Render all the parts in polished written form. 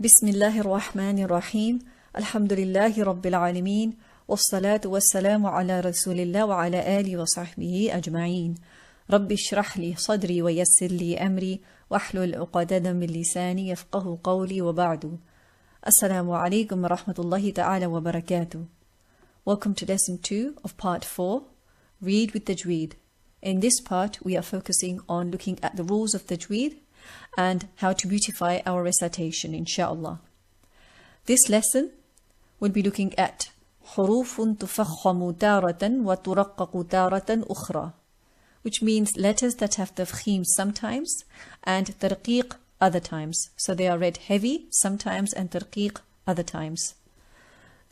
بسم الله الرحمن الرحيم الحمد لله رب العالمين والصلاة والسلام على رسول الله وعلى آله وصحبه أجمعين رب اشرح لي صدري ويسر لي أمري واحلل عقدة من لساني يفقه قولي وبعد السلام عليكم ورحمة الله تعالى وبركاته. Welcome to lesson 2 of part 4, Read with Tajweed. In this part we are focusing on looking at the rules of Tajweed and how to beautify our recitation, inshallah. This lesson will be looking at حروف تفخم تارة وترقق تارة أخرى, which means letters that have tafkheem sometimes and tarqeeq other times. So they are read heavy sometimes and tarqeeq other times.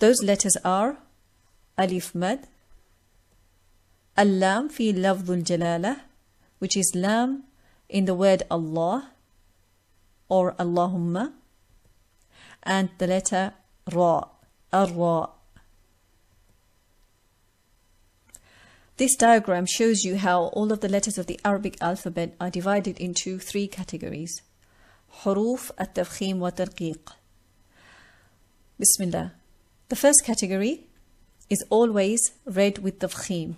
Those letters are Alif mad, Laam fi lafdh al-jalalah, which is Laam in the word Allah or Allahumma, and the letter Raa, Ar-Raa. This diagram shows you how all of the letters of the Arabic alphabet are divided into 3 categories: حروف, التفخيم, وترقيق. Bismillah. The first category is always read with tafkheem.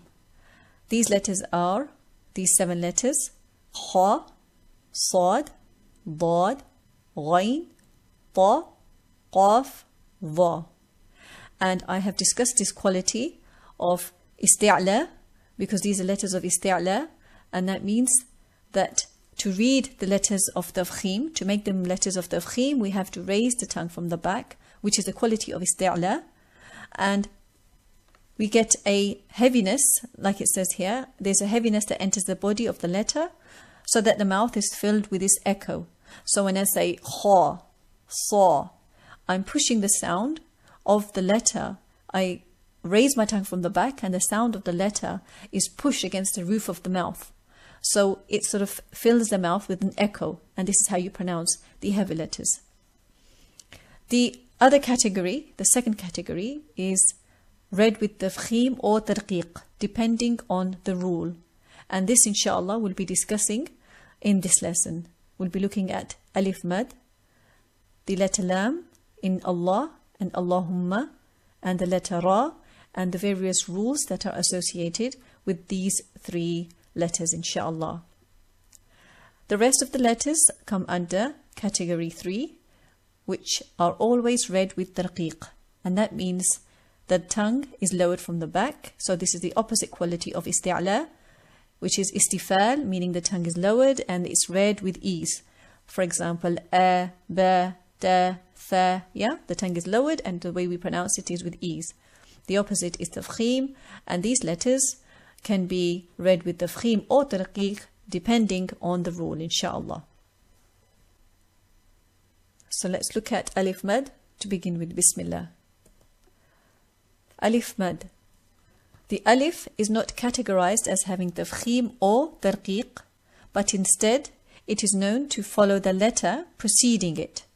These letters are these 7 letters: Kha, Sad, Dad, Ghain, Ta, Qaf, Dha. And I have discussed this quality of isti'la because these are letters of isti'la, and that means that to read the letters of tafkheem, to make them letters of tafkheem, we have to raise the tongue from the back, which is the quality of isti'la, and we get a heaviness, like it says here. There's a heaviness that enters the body of the letter so that the mouth is filled with this echo. So when I say kha, sa, I'm pushing the sound of the letter. I raise my tongue from the back and the sound of the letter is pushed against the roof of the mouth. So it sort of fills the mouth with an echo, and this is how you pronounce the heavy letters. The other category, the second category, is read with tafkheem or tarqeeq, depending on the rule. And this, inshallah, we'll be discussing in this lesson. We'll be looking at Alif mad, the letter Laam in Allah and Allahumma, and the letter Raa, and the various rules that are associated with these 3 letters, inshallah. The rest of the letters come under category 3, which are always read with tarqeeq, and that means the tongue is lowered from the back. So this is the opposite quality of isti'la, which is istifal, meaning the tongue is lowered and it's read with ease. For example, a, ba, ta, tha, yeah, the tongue is lowered and the way we pronounce it is with ease. The opposite is tafkheem, and these letters can be read with tafkheem or tarqeeq depending on the rule, inshallah. So let's look at Alif mad to begin with. Bismillah. Alif mad. The alif is not categorized as having tafkheem or tarqeeq, but instead it is known to follow the letter preceding it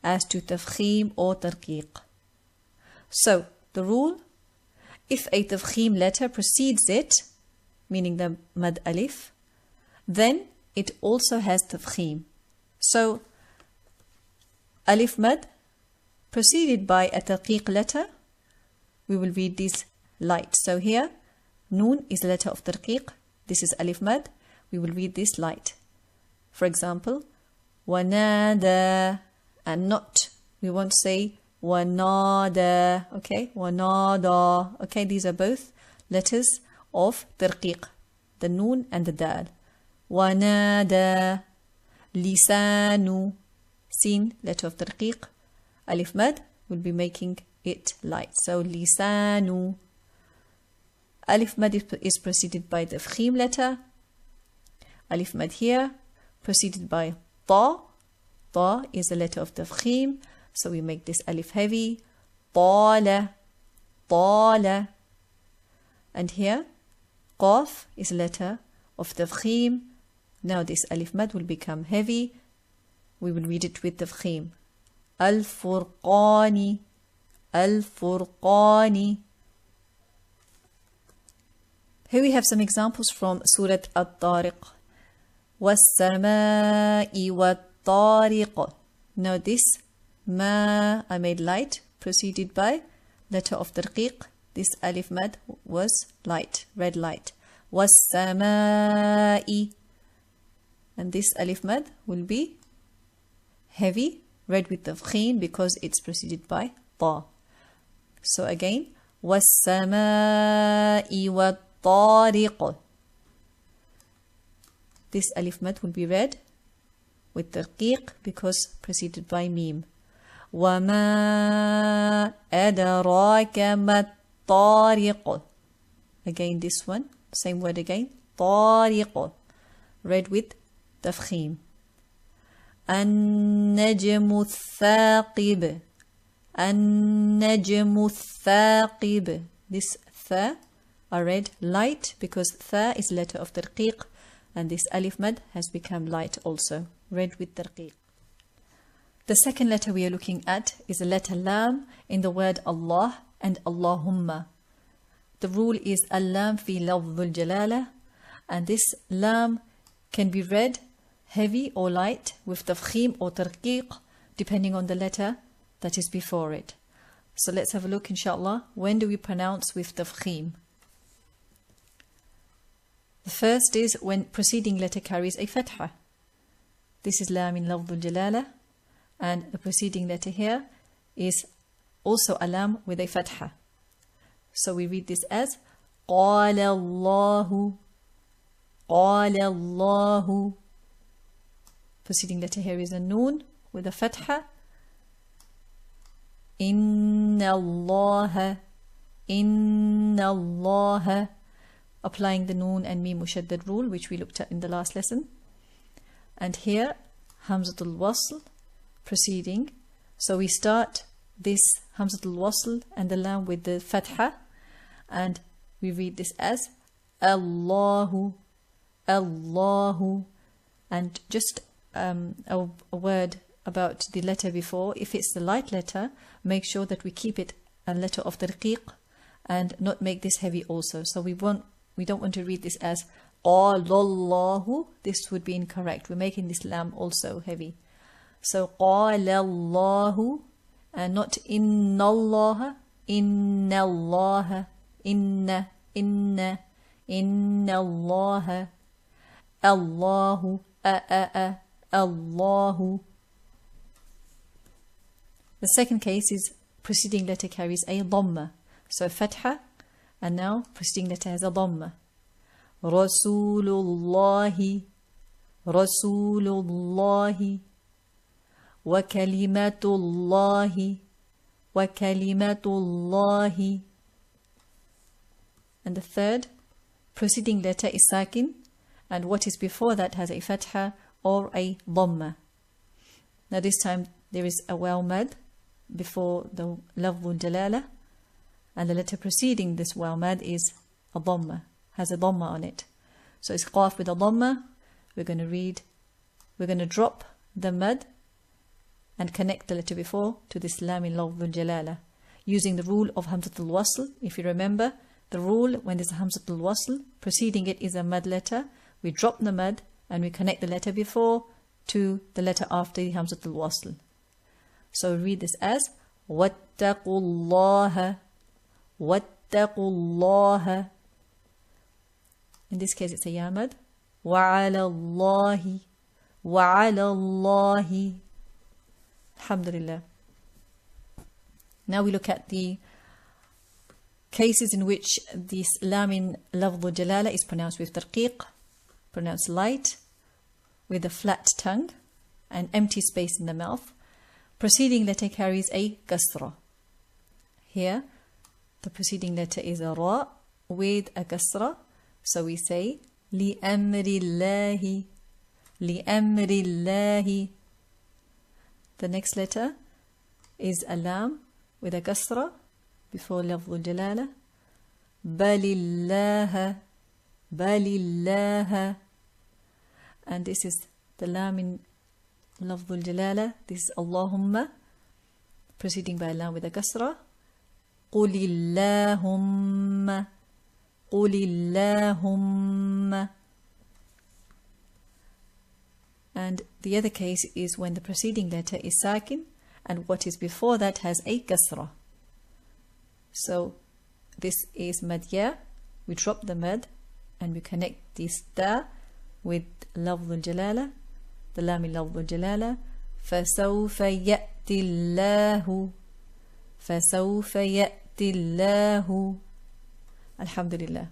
as to tafkheem or tarqeeq. So the rule: if a tafkheem letter precedes it, meaning the mad alif, then it also has tafkheem. So alif mad preceded by a tarqeeq letter, we will read this light. So here, Noon is the letter of tarqeeq. This is Alif mad. We will read this light. For example, Wanada, and not, we won't say Wanada. Okay, Wanada. Okay, these are both letters of tarqeeq, the Noon and the Dal. Wanada, Lisanu, Sin, letter of tarqeeq. Alif mad will be making it light. So lisanu. Alif mad is preceded by the tafkheem letter. Alif mad here preceded by ta. Ta is the letter of tafkheem, so we make this alif heavy. Tala, tala. And here qaf is a letter of tafkheem. Now this alif mad will become heavy. We will read it with tafkheem. Al-Furqani, Al-Furqani. Here we have some examples from Surah At-Tariq. وَالسَّمَاءِ وَالطَّارِقِ. Now this ma, I made light, preceded by letter of tarqeeq. This alif mad was light, red light. Was-samaa'i, and this alif mad will be heavy, read with tafkheem because it's preceded by ta. So again, was-samaa'i wat-tariq. This alif mad will be read with tarqeeq because preceded by mim. وَمَا أَدْرَاكَ مَا الطَّارِقُ. Again this one, same word again, طَارِقُ, read with tafkheem. النَّجْمُ الثَّاقِبُ. النَّجْمُ الثَّاقِبُ. This tha are read light because tha is letter of tarqeeq, and this alif mad has become light also, read with tarqeeq. The second letter we are looking at is the letter Laam in the word Allah and Allahumma. The rule is Al-Laam fi lafzul jalala, and this Laam can be read heavy or light with tafkheem or tarqeeq depending on the letter that is before it. So let's have a look, inshallah. When do we pronounce with tafkheem? The first is when preceding letter carries a fatha. This is Laam in lafzul jalala, and the preceding letter here is also a Laam with a fatha. So we read this as قال الله. قال الله. Preceding letter here is a noon with a fatha. إن الله. إن الله. Applying the noon and mim mushaddad rule, which we looked at in the last lesson. And here Hamzatul Wasl preceding. So we start this Hamzatul Wasl and the Laam with the fatha, and we read this as Allahu. Allahu. And just a word about the letter before. If it's the light letter, make sure that we keep it a letter of tarqeeq and not make this heavy also. So we don't want to read this as Allahu. This would be incorrect. We're making this Laam also heavy. So Allahu, and not Inna Allah. Inna Allah. Inna Allah. Allahu. Allahu. The second case is preceding letter carries a dhamma. So fatha, and now preceding letter has a dhamma. Rasulullahi. Rasulullahi. Wa kalimatullahi. Wa kalimatullahi. And the third preceding letter is sakin, and what is before that has a fatha or a dhamma. Now this time there is a waw mad before the lafzul jalala, and the letter preceding this waw mad is a dhamma, has a dhamma on it. So it's qaf with a dhamma. We're going to drop the mad and connect the letter before to this Laam in lafzul jalala using the rule of Hamzatul Wasl. If you remember the rule, when there's a Hamzatul Wasl, preceding it is a mad letter, we drop the mad and we connect the letter before to the letter after the Hamzatul Wasl. So we read this as Wattaqullaha. Wattaqullaha. In this case it's a yamad. Wa'alallahi. Wa'alallahi. Alhamdulillah. Now we look at the cases in which this Laam in lafzul jalala is pronounced with tarqeeq, pronounced light, with a flat tongue and empty space in the mouth. Preceding letter carries a kasra. Here the preceding letter is a ra with a kasra. So we say li'amrillahi. Li'amrillahi. The next letter is a Laam with a kasra before lafzul jalala. Balillaha. Balillaha. And this is the Laam in lafzul jalala. This is Allahumma, preceding by a Laam with a kasra. Qulillahumma. Qulillahumma. And the other case is when the preceding letter is sakin and what is before that has a kasra. So this is mad ya. We drop the mad and we connect this ta with lafz al-jalala, the lam lafz al-jalala. فَسَوْفَ يَأْتِ اللَّهُ فَسَوْفَ يَأْتِ اللَّهُ. Alhamdulillah.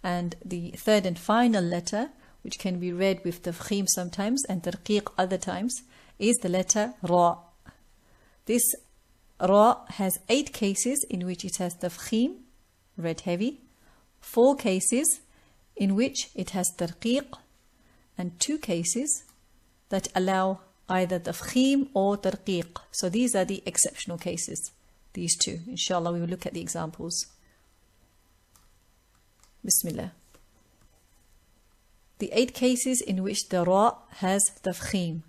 And the third and final letter, which can be read with tafkheem sometimes and tarqeeq other times, is the letter Ra. This Ra has 8 cases in which it has tafkheem, read heavy, 4 cases in which it has tarqeeq, and 2 cases that allow either tafkheem or tarqeeq. So these are the exceptional cases, these 2. Inshallah, we will look at the examples. Bismillah. The 8 cases in which the Ra has tafkheem.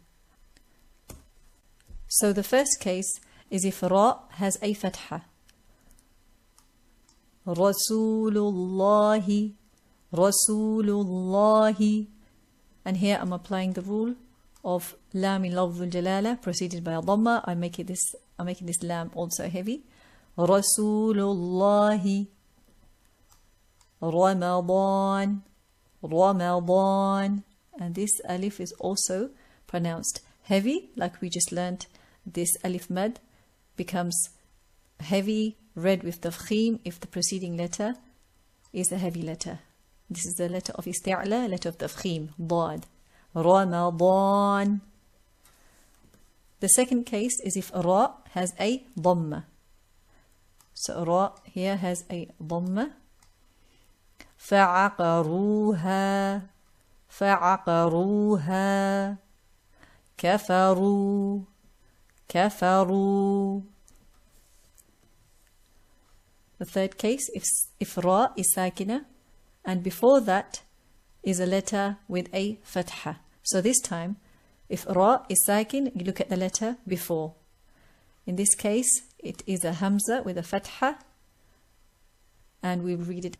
So the first case is if Ra has a fatha. Rasulullahi, Rasulullahi. And here I'm applying the rule of Laam lafz al-jalala preceded by a dhamma. I'm making this Lam also heavy. Rasulullahi. Ramadan, Ramadan. And this alif is also pronounced heavy, like we just learned. This alif mad becomes heavy, read with tafkheem if the preceding letter is a heavy letter. This is the letter of isti'la, letter of tafkheem, dad. Ramadan. The second case is if Ra has a dhamma. So Ra here has a dhamma. فعقروها فعقروها كفروا كفروا. The third case, if Ra is sakina and before that is a letter with a fatha. So this time, if Ra is sakin, you look at the letter before. In this case, it is a hamza with a fatha, and we read it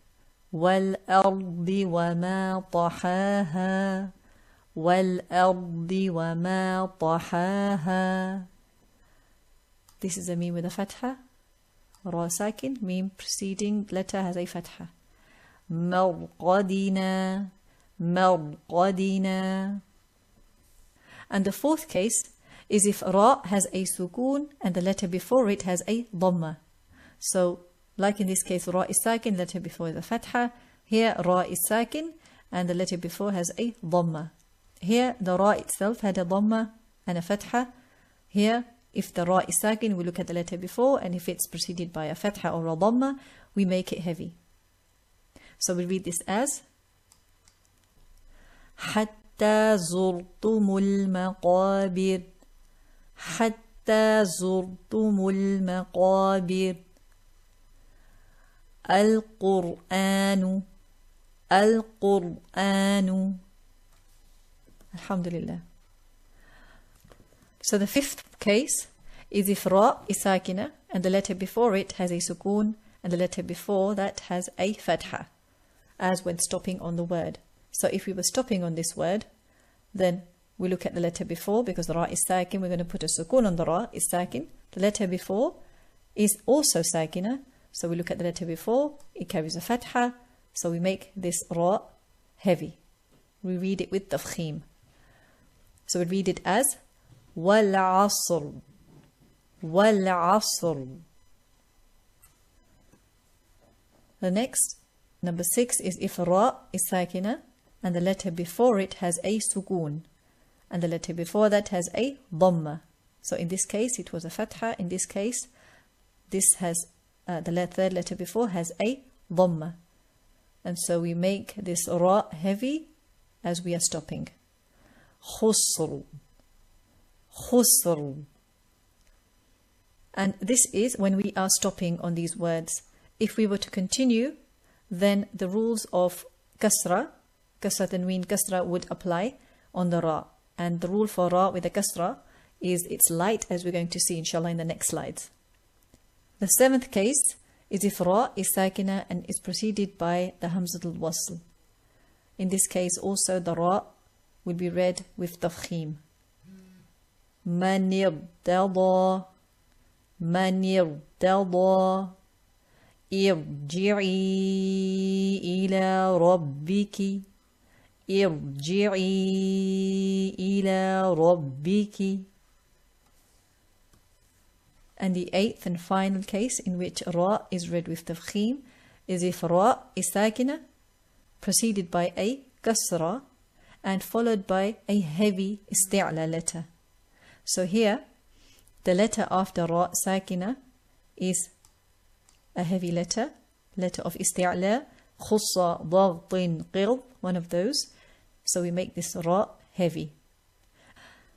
وَالْأَرْضِ وَمَا طَحَاهَا وَالْأَرْضِ وَمَا طَحَاهَا. This is a meme with a fatha. Ra sakin, meme preceding letter has a fatha. مَرْقَدِنَا مَرْقَدِنَا. And the fourth case is if Ra has a sukoon and the letter before it has a dhamma. So like in this case, Ra is sakin, letter before is a fatha. Here, Ra is sakin, and the letter before has a dhamma. Here, the Ra itself had a dhamma and a fatha. Here, if the Ra is sakin, we look at the letter before, and if it's preceded by a fatha or a dhamma, we make it heavy. So we read this as حتى زرتم المقابر حتى زرتم المقابر. القرآن القرآن. Alhamdulillah. So the fifth case is if Ra is sakina and the letter before it has a sukoon and the letter before that has a fatha, as when stopping on the word. So if we were stopping on this word, then we look at the letter before, because the Ra is sakin, we're going to put a sukoon on the Ra, is sakin. The letter before is also sakina. So we look at the letter before, it carries a fatha, so we make this Ra heavy. We read it with tafkheem. So we read it as وَالْعَصْرِ وَالْعَصْرِ. The next, number 6, is if Ra is sakina and the letter before it has a sukoon and the letter before that has a dhamma. So in this case, it was a fatha. In this case, this has the third letter before has a dhamma. And so we make this Ra heavy as we are stopping. خُسْرُ خُسْرُ. And this is when we are stopping on these words. If we were to continue, then the rules of kasra, tanween kasra, would apply on the Ra. And the rule for Ra with a kasra is it's light, as we're going to see inshallah in the next slides. The seventh case is if Ra is sakina and is preceded by the hamzatul wasl. In this case also the Ra will be read with tafkheem. من ارتضى من ارتضى ارجعي إلى ربك ارجعي إلى ربك. And the eighth and final case in which Ra is read with tafkheem is if Ra is sakina preceded by a kasra and followed by a heavy isti'la letter. So here the letter after Ra sakina is a heavy letter, letter of isti'la, khussa, dagtin, qird, one of those. So we make this Ra heavy.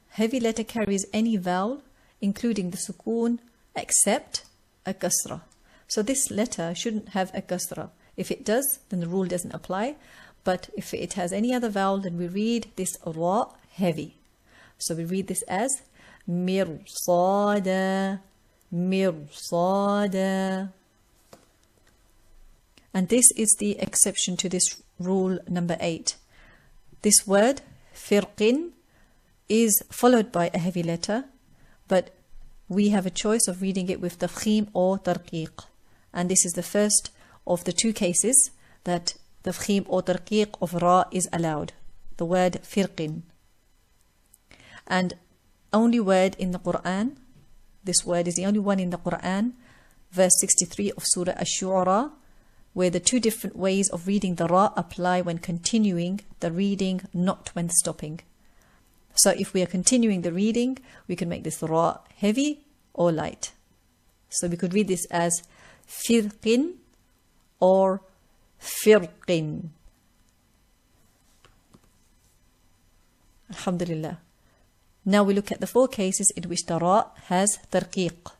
Heavy letter carries any vowel including the sukoon except a kasra. So this letter shouldn't have a kasra. If it does, then the rule doesn't apply. But if it has any other vowel, then we read this Ra heavy. So we read this as mirsada, mirsada. And this is the exception to this rule number 8. This word, firqin, is followed by a heavy letter, but we have a choice of reading it with tafkheem or tarqeeq. And this is the first of the two cases that tafkheem or tarqeeq of Ra is allowed. The word firqin. And only word in the Qur'an, this word is the only one in the Qur'an, verse 63 of Surah Ash-Shu'ara, where the two different ways of reading the Ra apply when continuing the reading, not when stopping. So if we are continuing the reading, we can make this Ra heavy or light. So we could read this as firqin or firqin. Alhamdulillah. Now we look at the 4 cases in which the Ra has tarqeeq,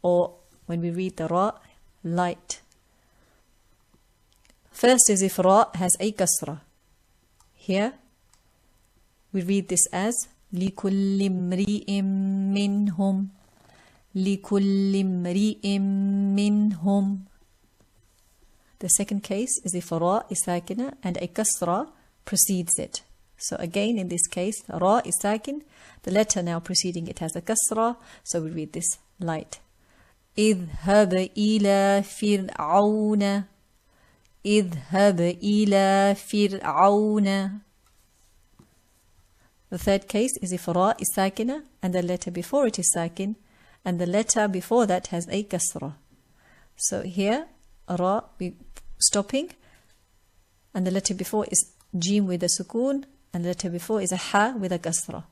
or when we read the Ra light. First is if Ra has a kasra. Here we read this as لِكُلِّ امْرِئٍ مِّنْهُمْ لِكُلِّ امْرِئٍ مِّنْهُمْ. The second case is if Ra is sakina and a kasra precedes it. So again in this case Ra is sakin, the letter now preceding it has a kasra, so we read this light. اذهب إلى فرعون اذهب إلى فرعون. The third case is if Ra is sakina and the letter before it is sakin and the letter before that has a kasra. So here Ra stopping and the letter before is jim with a sukoon and the letter before is a ha with a kasra.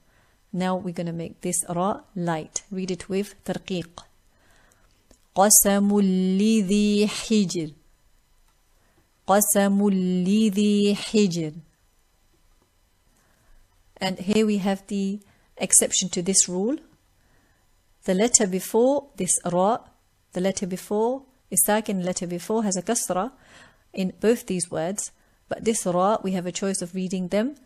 Now we're going to make this Ra light. Read it with tarqeeq. قسم لذي حجر قسم لذي حجر. And here we have the exception to this rule. The letter before this Ra, the letter before is sakin, the letter before has a kasra in both these words, but this Ra we have a choice of reading them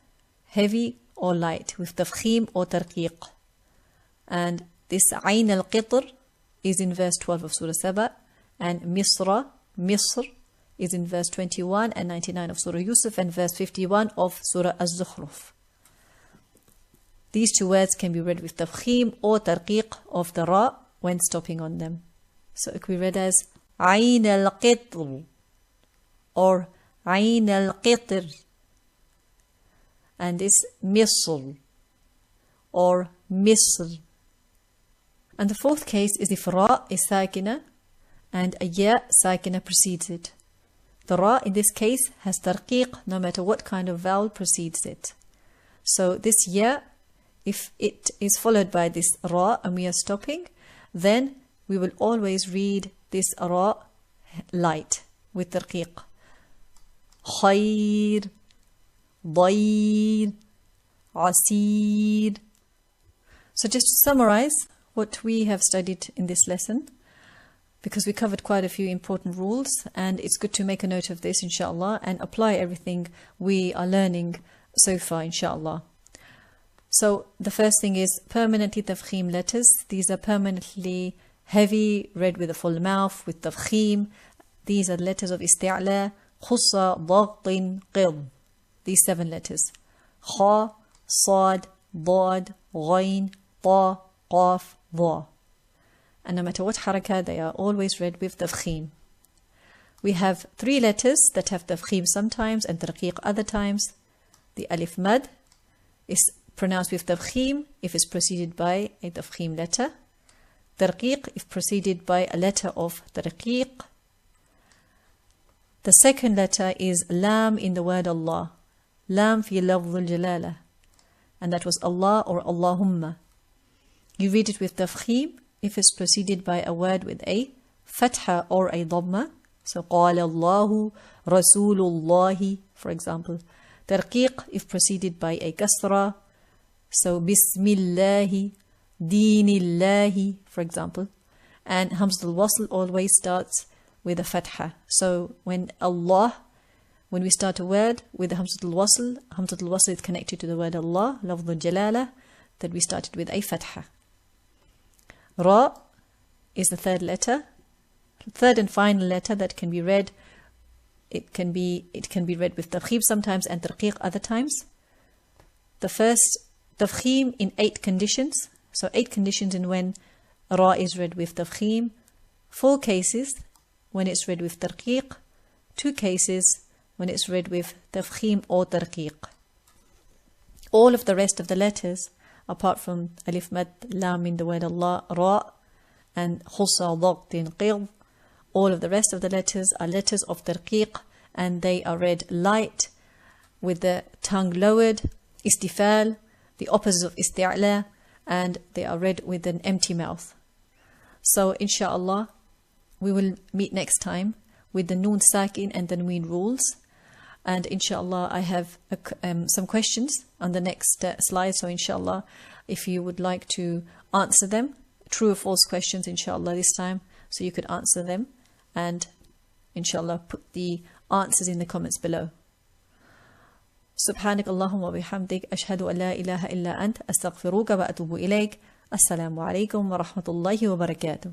heavy or light with tafkheem or tarqeeq. And this Ayn al-Qitr is in verse 12 of Surah Saba, and Misr is in verse 21 and 99 of Surah Yusuf and verse 51 of Surah Az-Zukhruf. These two words can be read with tafkheem or tarqeeq of the Ra when stopping on them. So it can be read as Ayn al-Qitr or Ayn al-Qitr, and this Misr or Misr. And the fourth case is if Ra is sakina and a ya sakina precedes it. The Ra in this case has tarqeeq no matter what kind of vowel precedes it. So this ya, if it is followed by this Ra and we are stopping, then we will always read this Ra light with tarqeeq. Khair, Dair, Asir. So just to summarize what we have studied in this lesson, because we covered quite a few important rules, and it's good to make a note of this inshallah and apply everything we are learning so far inshallah. So the first thing is permanently tafkheem letters. These are permanently heavy, read with a full mouth with tafkheem. These are letters of isti'la, khussa, dagtin, qird. These 7 letters. Kha, sad, dad, ghain, ta, qaf, dha. And no matter what harakah, they are always read with tafkheem. We have 3 letters that have tafkheem sometimes and tarqeeq other times. The alif mad is pronounced with tafkheem if it's preceded by a tafkheem letter. Tarqeeq if preceded by a letter of tarqeeq. The second letter is Laam in the word Allah. Laam fi lafzul jalala. And that was Allah or Allahumma. You read it with tafkheem if it's preceded by a word with a fatha or a dhamma. So قال الله رسول الله, for example. Tarqeeq if preceded by a kasra. So Bismillahi, Dinillahi, for example. And Hamzatul Wasl always starts with a fatha. So when we start a word with the Hamzatul Wasl is connected to the word Allah, lafzul jalala, that we started with a fatha. Ra is the third and final letter that can be read. It can be read with tafkheem sometimes and tarqeeq other times. The first tafkheem in 8 conditions. So 8 conditions in when Ra is read with tafkheem. 4 cases when it's read with tarqeeq. 2 cases when it's read with tafkheem or tarqeeq. All of the rest of the letters, apart from alif mad, lam in the word Allah, Ra, and khusa, daqtin, qid, all of the rest of the letters are letters of tarqeeq, and they are read light with the tongue lowered, istifal, the opposite of isti'la, and they are read with an empty mouth. So inshallah we will meet next time with the noon sakin and the nween rules, and inshallah I have some questions on the next slide. So inshallah, if you would like to answer them, true or false questions inshallah this time, so you could answer them, and inshallah put the answers in the comments below. سبحانك اللهم وبحمدك أشهد أن لا إله إلا أنت أستغفرك وأتوب إليك. السلام عليكم ورحمة الله وبركاته.